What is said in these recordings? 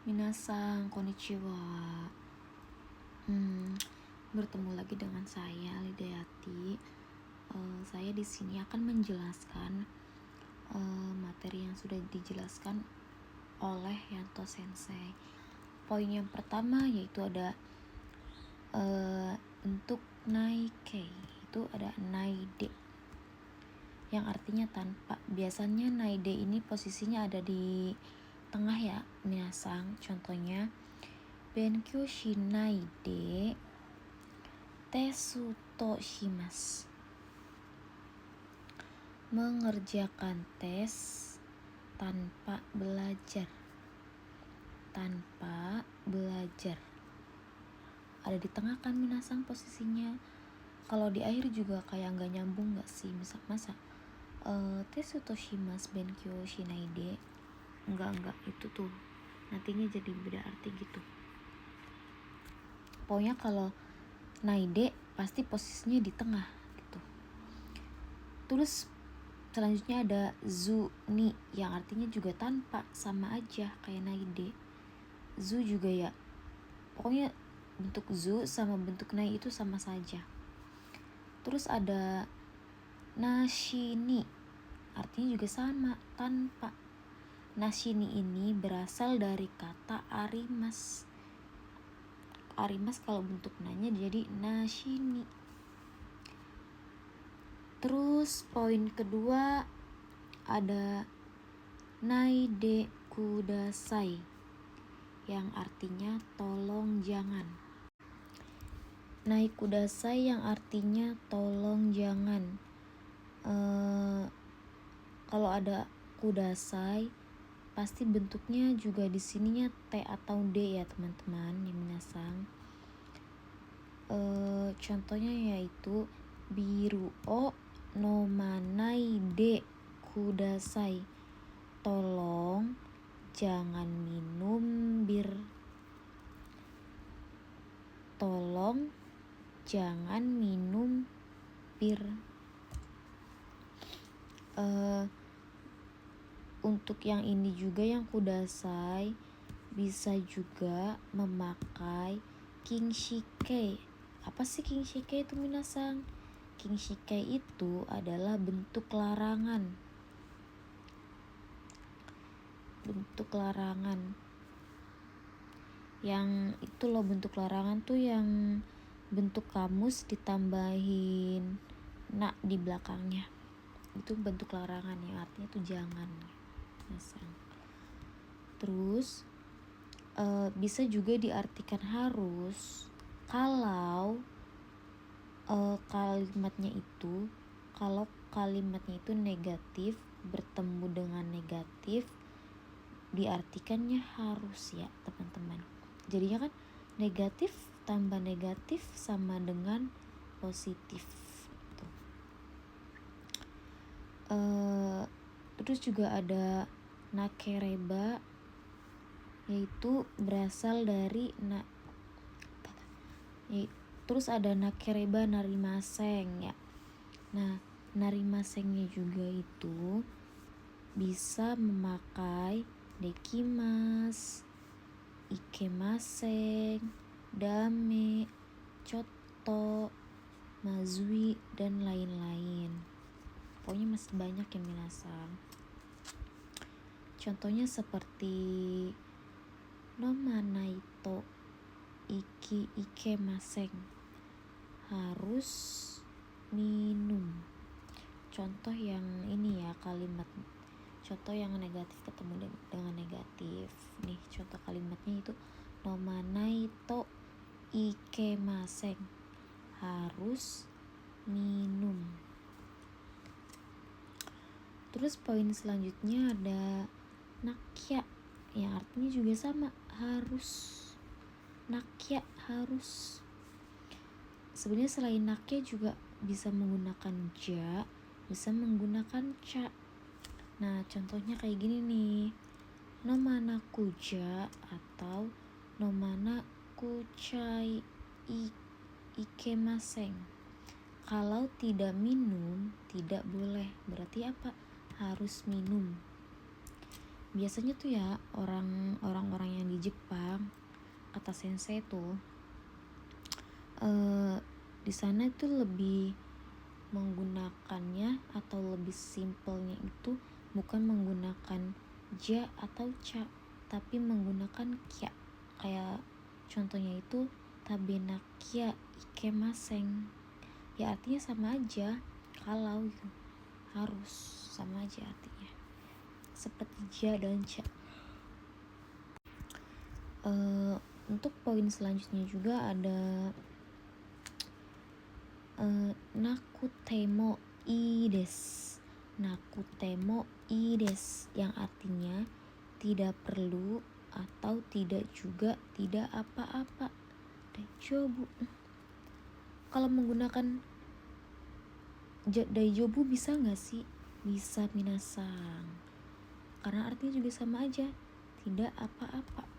Minasang konnichiwa. Bertemu lagi dengan saya Lidayati. Saya di sini akan menjelaskan materi yang sudah dijelaskan oleh Yanto Sensei. Poin yang pertama yaitu ada bentuk naikei, itu ada naide yang artinya tanpa. Biasanya naide ini posisinya ada di tengah ya minasang. Contohnya benkyou shinai de tesu to shimasu, mengerjakan tes tanpa belajar. Ada di tengah kan minasang posisinya. Kalau di akhir juga kayak nggak nyambung nggak sih? Masa tesu to shimasu benkyou shinai de, enggak itu tuh nantinya jadi beda arti gitu. Pokoknya kalau naide pasti posisinya di tengah gitu. Terus selanjutnya ada zu ni yang artinya juga tanpa, sama aja kayak naide. Zu juga ya, pokoknya bentuk zu sama bentuk nai itu sama saja. Terus ada nashini, artinya juga sama, tanpa. Nashini ini berasal dari kata arimas. Arimas kalau bentuk nanya jadi nashini. Terus poin kedua ada naide kudasai yang artinya tolong jangan. Nai kudasai yang artinya tolong jangan. Kalau ada kudasai pasti bentuknya juga di sininya T atau D ya teman-teman yang minasang. Contohnya yaitu biru o nomanai de kudasai, tolong jangan minum bir. Tolong jangan minum bir. Untuk yang ini juga yang kudasai bisa juga memakai kinshike. Apa sih kinshike itu minasang? Kinshike itu adalah bentuk larangan. Bentuk larangan. Yang itu loh bentuk larangan tuh yang bentuk kamus ditambahin nak di belakangnya. Itu bentuk larangan yang artinya tuh jangan. Terus bisa juga diartikan harus kalau kalimatnya itu negatif bertemu dengan negatif, diartikannya harus ya teman-teman. Jadinya kan negatif tambah negatif sama dengan positif. Terus juga ada nakereba, yaitu berasal dari terus ada nakereba narimaseng ya. Nah, narimasengnya juga itu bisa memakai dekimas, ikemaseng, dame, coto, mazui, dan lain-lain. Pokoknya masih banyak yang minasang. Contohnya seperti nomanaito ikemaseng, harus minum. Contoh yang ini ya, kalimat contoh yang negatif ketemu dengan negatif. Nih contoh kalimatnya itu nomanaito ikemaseng, harus minum. Terus poin selanjutnya ada nakya yang artinya juga sama, harus. Nakya harus. Sebenarnya selain nakya juga bisa menggunakan ja, bisa menggunakan ca. Nah contohnya kayak gini nih, nomana kuja atau nomana kucai ikemaseng. Kalau tidak minum tidak boleh, berarti apa? Harus minum. biasanya tuh ya orang-orang yang di Jepang, kata sensei tuh di sana itu lebih menggunakannya atau lebih simpelnya itu bukan menggunakan ja atau ca, tapi menggunakan kya. Kayak contohnya itu tabenakia ikemaseng, ya artinya sama aja, kalau gitu, harus sama aja artinya, seperti ja dan ca. Untuk poin selanjutnya juga ada nakutemo ii desu. Nakutemo ii desu yang artinya tidak perlu atau tidak juga tidak apa-apa. Daijobu. Kalau menggunakan daijobu bisa nggak sih? Bisa minasang. Karena artinya juga sama aja, tidak apa-apa.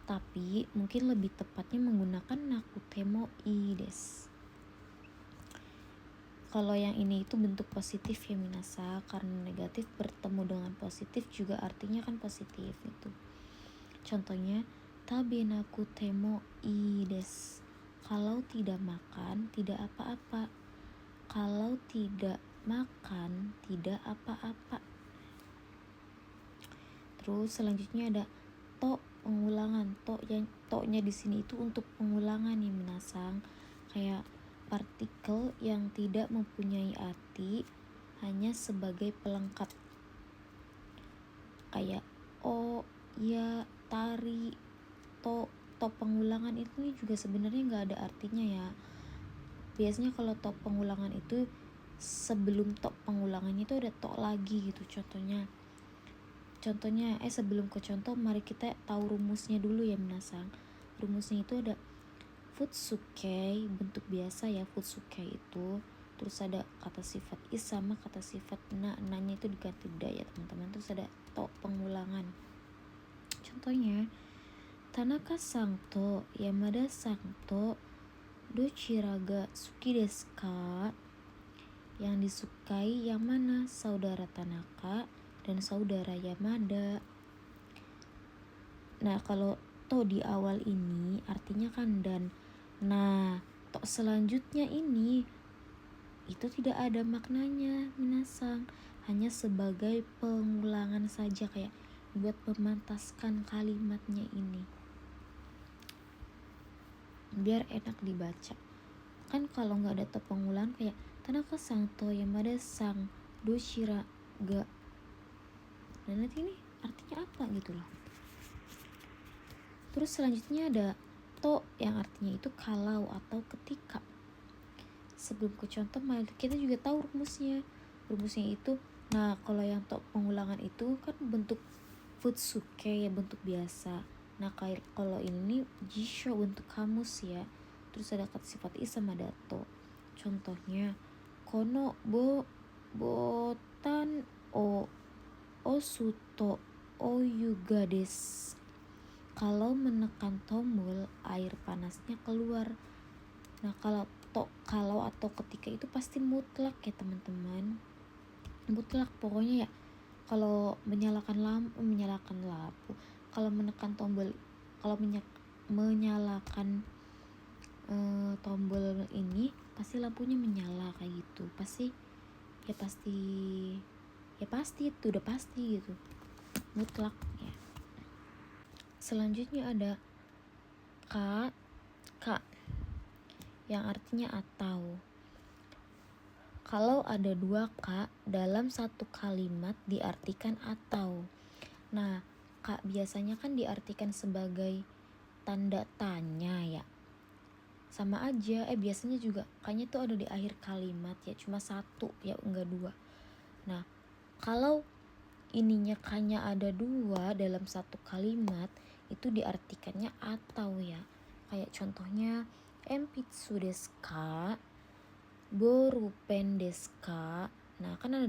Tapi mungkin lebih tepatnya menggunakan nakutemo ii desu. Kalau yang ini itu bentuk positif ya minasa, karena negatif bertemu dengan positif juga artinya kan positif itu. Contohnya tabenaku temo ii desu. Kalau tidak makan tidak apa-apa. Kalau tidak makan tidak apa-apa. Terus selanjutnya ada to, pengulangan. To-nya di sini itu untuk pengulangan ya minasang. Kayak partikel yang tidak mempunyai arti, hanya sebagai pelengkap. Kayak o, ya, tari, to pengulangan itu juga sebenarnya nggak ada artinya ya. Biasanya kalau to pengulangan itu sebelum to pengulangannya itu ada to lagi gitu. Contohnya sebelum ke contoh mari kita tahu rumusnya dulu ya minasang. Rumusnya itu ada futsuke, bentuk biasa ya futsuke itu, terus ada kata sifat is sama kata sifat na-nya itu diganti da ya teman-teman. Terus ada to pengulangan. Contohnya Tanaka sang to Yamada sang to dochira ga suki desu ka? Yang disukai yang mana, saudara Tanaka dan saudara Yamada. Nah kalau to di awal ini artinya kan dan. Nah to selanjutnya ini itu tidak ada maknanya minasang, hanya sebagai pengulangan saja, kayak buat memantaskan kalimatnya ini biar enak dibaca. Kan kalau nggak ada to pengulangan kayak Tanaka sang to Yamada sang doshira ga, dan nanti ini artinya apa gitu loh. Terus selanjutnya ada to yang artinya itu kalau atau ketika. Sebelum ke contoh kita juga tahu rumusnya itu. Nah kalau yang to pengulangan itu kan bentuk futsuke ya, bentuk biasa. Nah kalau ini jisho, bentuk kamus ya. Terus ada kata sifat is sama dato. Contohnya kono botan o osuto oyuga desu. Kalau menekan tombol air panasnya keluar. Nah kalau atau ketika itu pasti mutlak ya teman-teman, mutlak pokoknya ya. Kalau menyalakan lampu, kalau menekan tombol, kalau menyalakan tombol ini pasti lampunya menyala kayak gitu, pasti itu udah pasti gitu, mutlak ya. Selanjutnya ada ka yang artinya atau. Kalau ada dua ka dalam satu kalimat diartikan atau. Nah ka biasanya kan diartikan sebagai tanda tanya ya, sama aja. Biasanya juga kayaknya tuh ada di akhir kalimat ya, cuma satu ya, enggak dua. Nah kalau ininya kayaknya ada dua dalam satu kalimat itu diartikannya atau ya. Kayak contohnya empitsu desu ka, borupen desu ka. Nah kan ada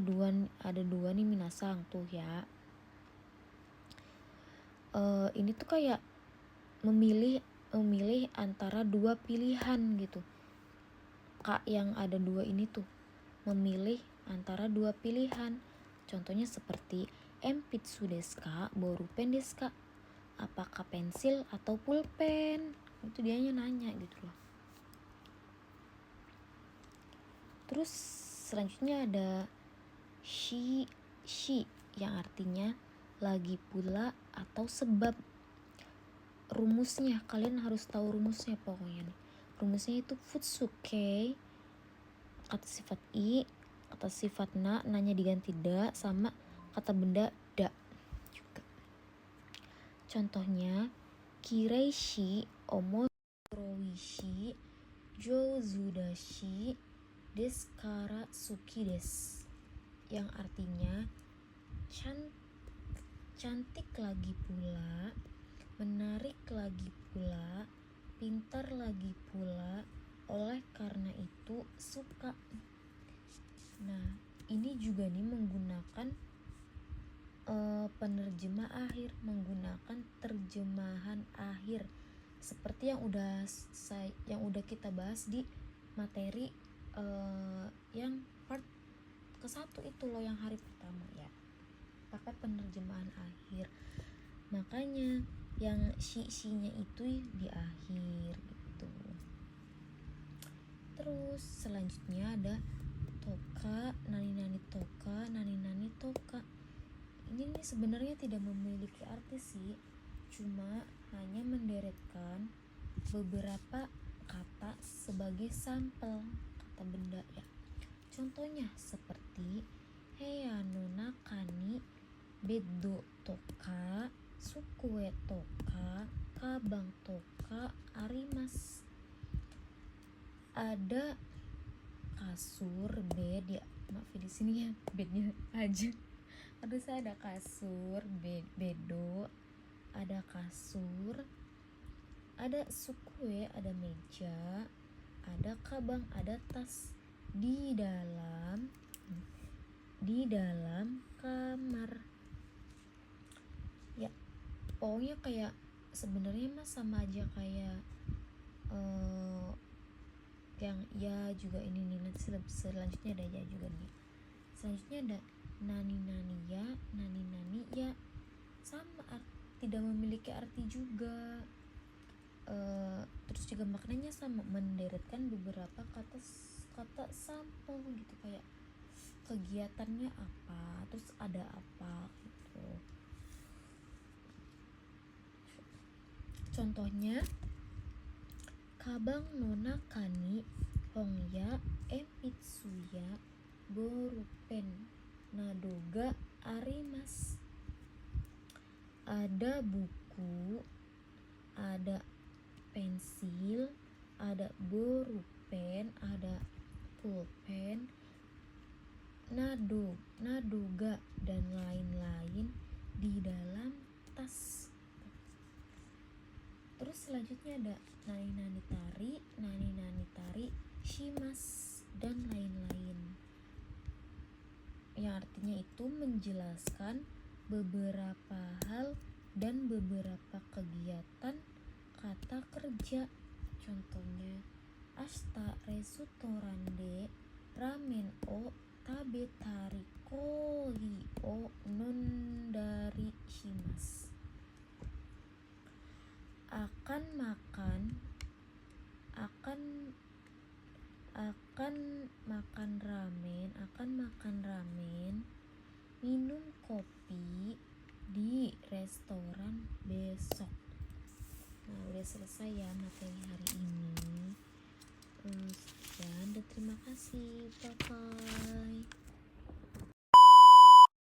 dua nih minasang tuh ya. Ini tuh kayak memilih antara dua pilihan gitu. Kak yang ada dua ini tuh memilih antara dua pilihan. Contohnya seperti Enpitsu desu ka? Borupen desu ka? Apakah pensil atau pulpen? Itu dianya nanya gitu loh. Terus selanjutnya ada shi yang artinya lagi pula atau sebab. Rumusnya kalian harus tahu rumusnya pokoknya nih. Rumusnya itu futsuke, kata sifat i, kata sifat nanya diganti da, sama kata benda da juga. Contohnya kireishi omoroishi jouzu dashi desu kara suki desu, yang artinya cantik lagi pula, menarik lagi pula, pintar lagi pula, oleh karena itu suka. Nah, ini juga nih menggunakan penerjemah akhir, menggunakan terjemahan akhir seperti yang udah kita bahas di materi yang part ke-1 itu loh, yang hari pertama ya, pakai penerjemahan akhir. Makanya yang shi-nya itu di akhir gitu. Terus selanjutnya ada toka, nani toka. Ini nih sebenarnya tidak memiliki arti sih, cuma hanya menderetkan beberapa kata sebagai sampel kata benda ya. Contohnya seperti heya no naka ni beddo toka, sukue toka, kabang toka arimasu. Ada kasur, bed ya, maaf di sini ya bednya aja. Saya ada kasur, bedo, ada kasur, ada sukue, ada meja, ada kabang, ada tas di dalam kamar. Ya, pokoknya kayak sebenarnya mah sama aja kayak yang ya juga ini nih. Nanti selanjutnya ada ya juga nih. Selanjutnya ada nani ya sama, tidak memiliki arti juga. Terus juga maknanya sama, menderetkan beberapa kata sampel gitu, kayak kegiatannya apa, terus ada apa gitu. Contohnya kabang no naka ni hon ya enpitsu ya borupen nado ga arimasu. Ada buku, ada pensil, ada borupen, ada pulpen, nado ga dan lain-lain di dalam tas. Terus selanjutnya ada nani tari, shimasu dan lain-lain, yang artinya itu menjelaskan beberapa hal dan beberapa kegiatan kata kerja. Contohnya ashita restoran de ramen o tabetari kohi o nondari shimasu. Akan makan ramen, minum kopi di restoran besok. Nah, udah selesai ya materi hari ini. Sekian dan terima kasih. Bye bye.